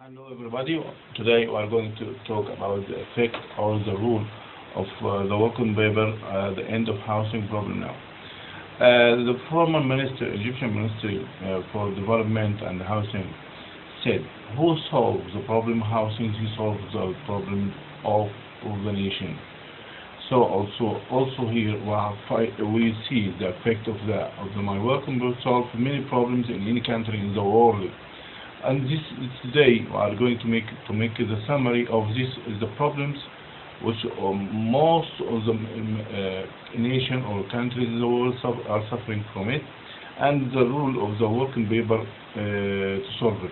Hello everybody. Today we are going to talk about the effect or the role of the working paper the end of housing problem now. The former minister, Egyptian Ministry for Development and Housing said, who solves the problem housing, he solves the problem of the nation. So also here we see the effect of the my working paper solve many problems in any country in the world. And today we are going to make the summary of this the problems which most of the nation or countries in the world are suffering from it, and the role of the working paper to solve it.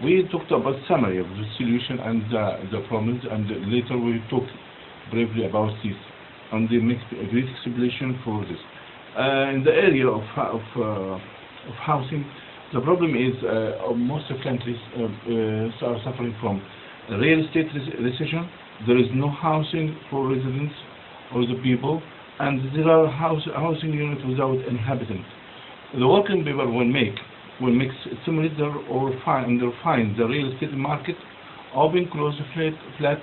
We talked about summary of the solution and the problems, and later we talked briefly about this, and they make a great explanation for this. In the area of housing, the problem is most of countries are suffering from real estate recession. There is no housing for residents or the people, and there are housing units without inhabitants. The working paper will stimulate or find the real estate market, open, close, flat.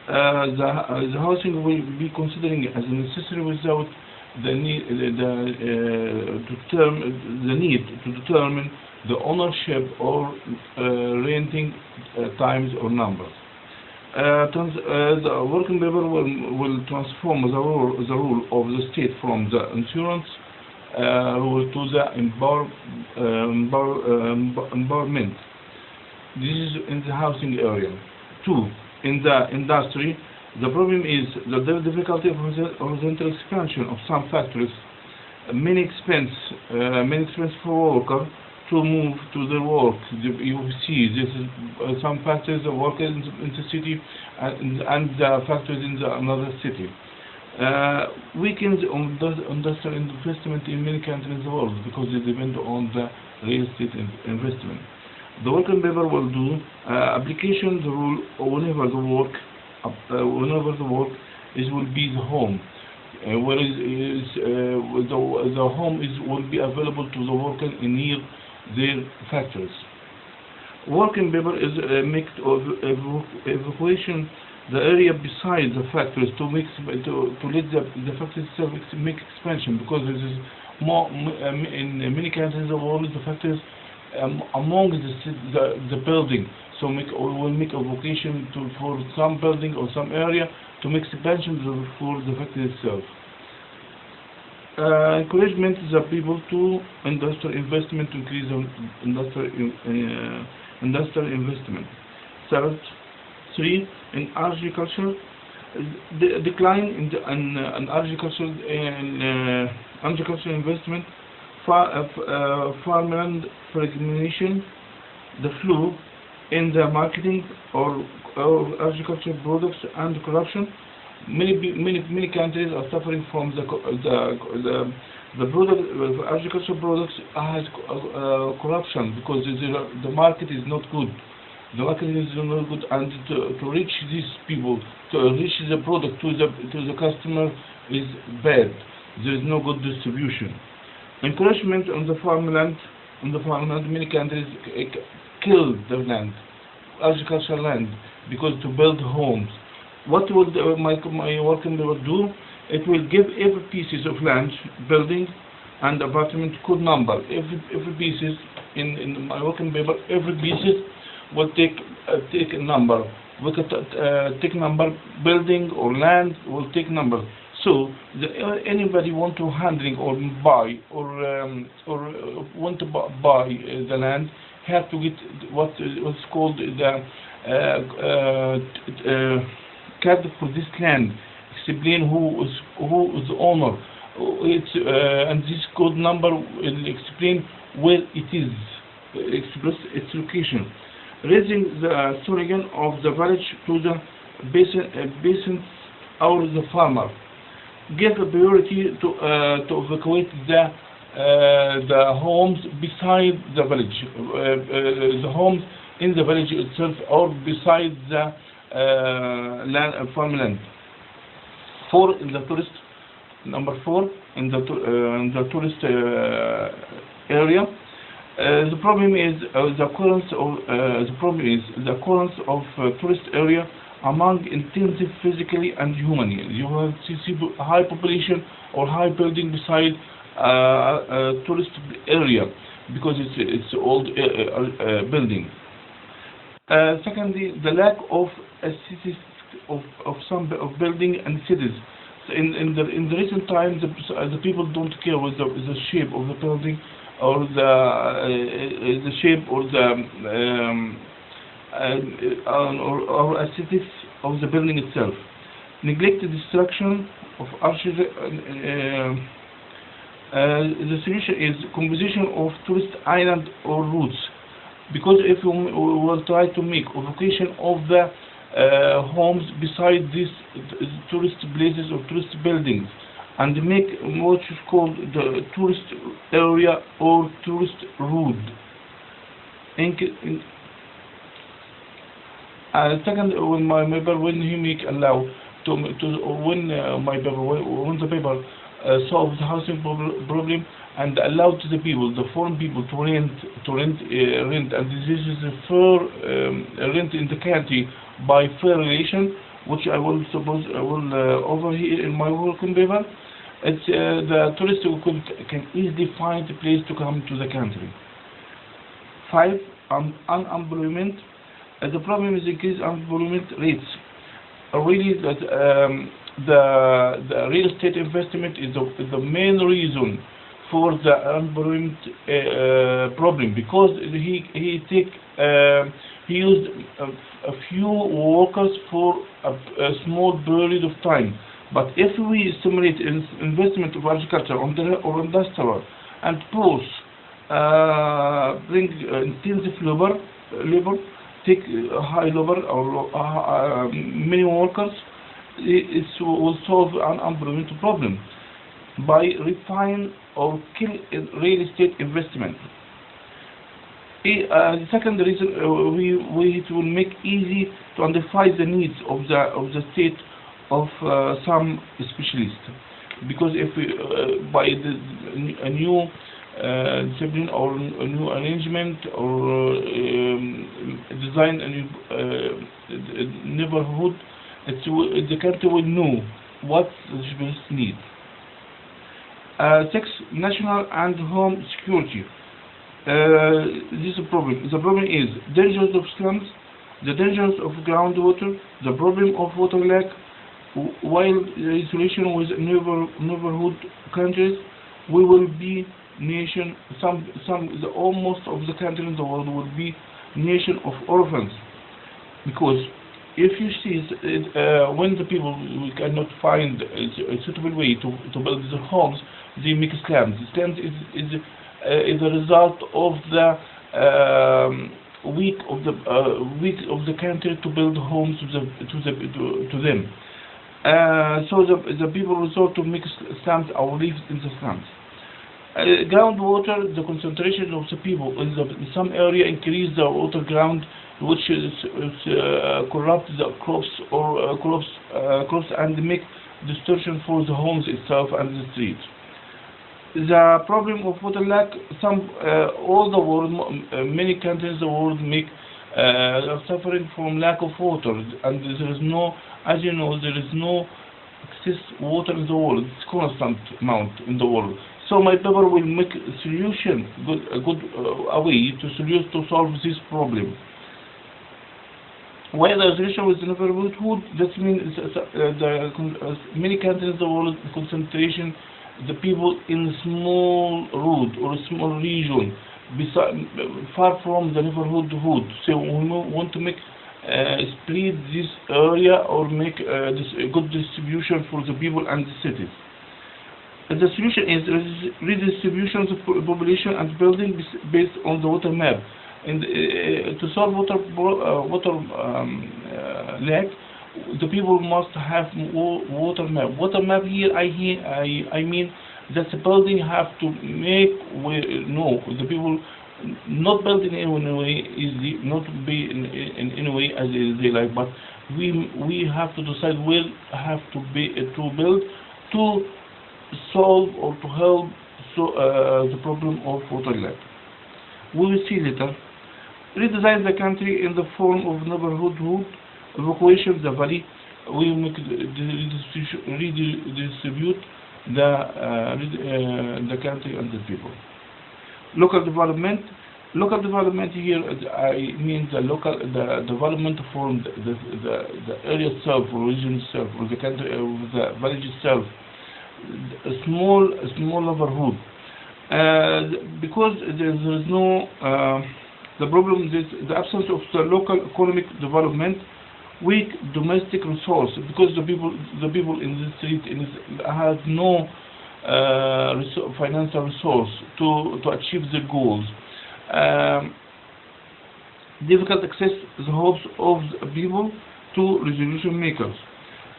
The housing will be considering as necessary without the need to determine the ownership or renting times or numbers. The working paper will transform the rule of the state from the insurance rule to the empowerment. This is in the housing area. 2. In the industry, the problem is the difficulty of horizontal expansion of some factories. Many expense for worker to move to their work. You see, this is some factories that work in the city and factories in another city. Weakens on industrial investment in many countries in the world because they depend on the real estate investment. The working paper will do application the rule whenever the work will be the home, the home will be available to the worker near their factories. Working paper is a mix of evacuation the area beside the factories to let the factories make expansion, because this is more in many countries in the world the factories among the building. So we'll make a vocation for some building or some area to make expansion for the factory itself. Encouragement the people to industrial investment, to increase industrial investment. Third, 3. In agriculture, the decline in agricultural investment, farmland fragmentation, the flow in the marketing or agricultural products, and corruption. Many countries are suffering from the agricultural products has corruption, because the market is not good. The market is not good, and to reach these people, to reach the product to the customer is bad. There is no good distribution. Encouragement on the farmland. Many countries kill the land, agricultural land, because to build homes. What will my working paper do? It will give every pieces of land, building and apartment code number. Every pieces in my working paper, every pieces will take a number. We could take number, building or land will take number. So anybody want to handling or buy or want to buy the land have to get what's called the card for this land. Explain who is the owner. And this code number will explain where it is, express its location. Raising the slogan of the village to the basin or the farmer. Give a priority to evacuate the homes beside the village, the homes in the village itself or beside the farmland. 4 in the tourist. Number 4 in the tourist area. The problem is the occurrence of tourist area among intensive physically and humanly. You will see high population or high building beside tourist area because it's old building. Secondly, the lack of cities of some building and cities. So in the recent times, the people don't care with the shape of the building or the shape or the or aesthetics of the building itself. Neglected destruction of architecture. The solution is composition of tourist island or routes, because if you will try to make a location of the homes beside these tourist places or tourist buildings and make what is called the tourist area or tourist route. Second, when he make allow to when when the paper solve the housing problem and allow to the people, the foreign people, to rent, and this is a fair rent in the country by fair relation, which I will over here in my working paper. It's the tourists can easily find a place to come to the country. 5. Unemployment. The problem is increased unemployment rates. Really, that the real estate investment is the main reason for the unemployment problem, because he used a few workers for a small period of time. But if we stimulate investment of agriculture or industrial and both bring intensive labor, take high labor or many workers, it will solve an unemployment problem by refine or kill real estate investment. The second reason, it will make easy to identify the needs of the state of some specialists, because if we by a new discipline or a new arrangement or design a new neighborhood, the country will know what the specialists need. 6. National and home security. This is a problem. The problem is dangers of slums, the dangers of groundwater, the problem of water lack. While isolation with neighborhood countries, we will be nation. Almost of the countries in the world will be nation of orphans, because if you see when the people cannot find a suitable way to build their homes, they make slums. Slums is a result of the weak of the country to build homes to them. So the people resort to make slums or live in the slums. Groundwater, the concentration of the people in some area increase the water ground, which corrupt the crops and make distortion for the homes itself and the streets. The problem of water lack, all the world, many countries in the world are suffering from lack of water, and there is no, as you know, there is no excess water in the world. It's constant amount in the world. So my paper will make a solution, a way to solve this problem. While the solution with the neighborhood, that means many countries in the world concentration the people in a small road or a small region, far from the neighborhood. So we want to make spread this area or make this good distribution for the people and the cities. The solution is redistribution of population and building based on the water map. And to solve water lack, the people must have water map. Water map here, I mean that the building have to make the people not build in any way easily, not be in any way as they like, but we have to decide where have to build to solve or to help the problem of water lack. we will see later, redesign the country in the form of neighborhood evacuation the valley. We will make redistribute the country and the people. Local development. Local development here, I mean the development from the area itself, or region itself, or the country, or the village itself. A small neighborhood. Because there is no the problem is the absence of the local economic development, weak domestic resource, because the people in the street have no financial resource to achieve their goals. Difficult access the hopes of the people to resolution makers.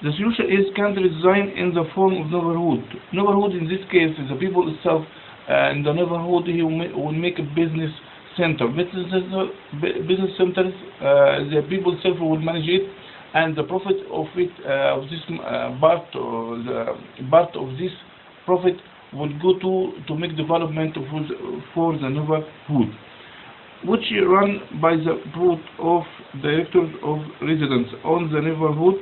The solution is country design in the form of neighborhood. Neighborhood in this case is the people itself, and the neighborhood he will make a business center. Business centers, the people itself will manage it, and the profit of it, of this part of this profit will go to make development for the neighborhood, which run by the board of directors of residents on the neighborhood